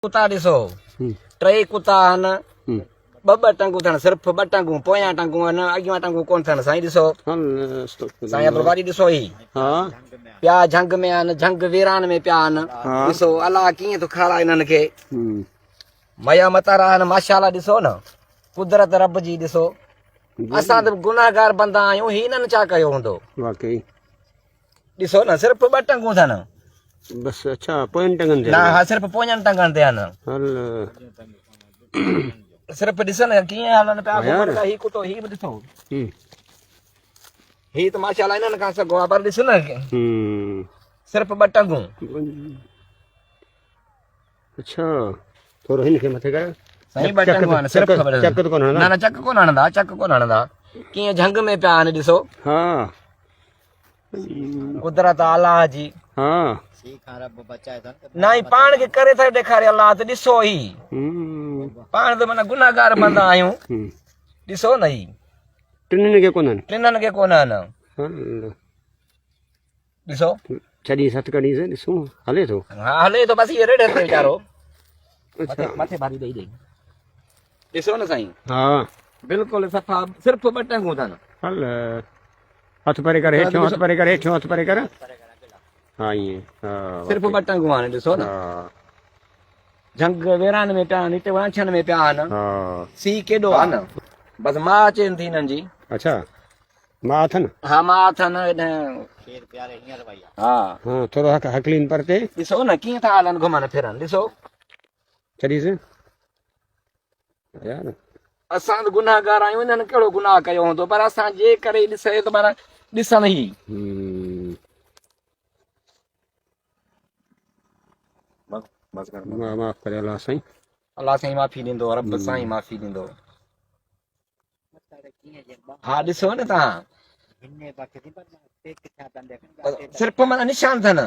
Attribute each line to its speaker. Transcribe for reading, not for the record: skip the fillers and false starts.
Speaker 1: कुता ॾिसो टे कुता आहिनि ॿ टंगू अथनि सिर्फ़ु ॿ टंगू पोयां टंगू आहिनि अॻियां टंगू कोन अथनि साईं ॾिसो साईं अब्दुल बारी ॾिसो ही पिया झंग में आहिनि झंग वीरान में पिया आहिनि ॾिसो अलाह कीअं थो खाराए हिननि खे मया मतारा आहिनि माशाला ॾिसो न कुदरत रब जी ॾिसो असां त गुनाहगार बंदा आहियूं ही हिननि छा कयो हूंदो
Speaker 2: वाकई
Speaker 1: ॾिसो न सिर्फ़ु ॿ टंगू अथनि
Speaker 2: बस अच्छा पोइन टंगन
Speaker 1: न हा सिर्फ़ु पोयनि टंगनि ते आहिनि
Speaker 2: हल
Speaker 1: सिर्फ़ु ॾिस न कीअं हलनि पिया घुमनि था ही कुतो ही बि ॾिसो ही त माशाला हिननि खां सघो आहे पर ॾिस न सिर्फ़ु ॿ टंगू
Speaker 2: अच्छा थोरो हिन खे मथे कर
Speaker 1: साईं ॿ टंगू आहिनि सिर्फ़ु
Speaker 2: चक त कोन
Speaker 1: न न चक कोन हणंदा चक कोन हणंदा कीअं झंग में पिया आहिनि ॾिसो
Speaker 2: हा
Speaker 1: कुदरत अलाह जी
Speaker 2: हा
Speaker 1: न ई पाण खे करे थो ॾेखारे अलाह त ॾिसो ही पाण त माना गुनाहगार बंदा आहियूं ॾिसो न ही
Speaker 2: टिनिनि खे कोन्हनि
Speaker 1: टिननि खे कोन आहिनि
Speaker 2: हल
Speaker 1: ॾिसो
Speaker 2: छॾी सत कढीसि ॾिसूं हले थो
Speaker 1: हा हले थो बसि इहे रेड ते वीचारो मथे भारी ॾेई ॾेई ॾिसो न साईं
Speaker 2: हा
Speaker 1: बिल्कुलु सफ़ा सिर्फ़ु ॿ टंगू अथनि
Speaker 2: हल हथ परे कर हेठियों हथ परे कर हेठियों हथ परे कर हा ईअं हा
Speaker 1: सिर्फ़ु ॿ टंगू आहिनि ॾिसो न
Speaker 2: हा
Speaker 1: झंग वेरान में पिया आहिनि हिते वांछनि में पिया आहिनि
Speaker 2: हा
Speaker 1: सीउ केॾो आहे न बसि मां अचेनि थी हिननि जी
Speaker 2: अच्छा मां अथनि
Speaker 1: हा मां अथनि हा
Speaker 2: हा थोरो हकलीन परते
Speaker 1: ॾिसो न कीअं था हलनि घुमनि फिरनि ॾिसो
Speaker 2: छॾीसि यार
Speaker 1: असां त गुनाहगार आहियूं हिननि कहिड़ो गुनाह कयो हूंदो पर असां जे करे ॾिसे त माना ॾिसनि ई
Speaker 2: माफ़ करे अलाह साईं
Speaker 1: अलाह साईं माफ़ी ॾींदो रब साईं माफ़ी ॾींदो हा ॾिसो न तव्हां सिर्फ़ु माना निशान अथनि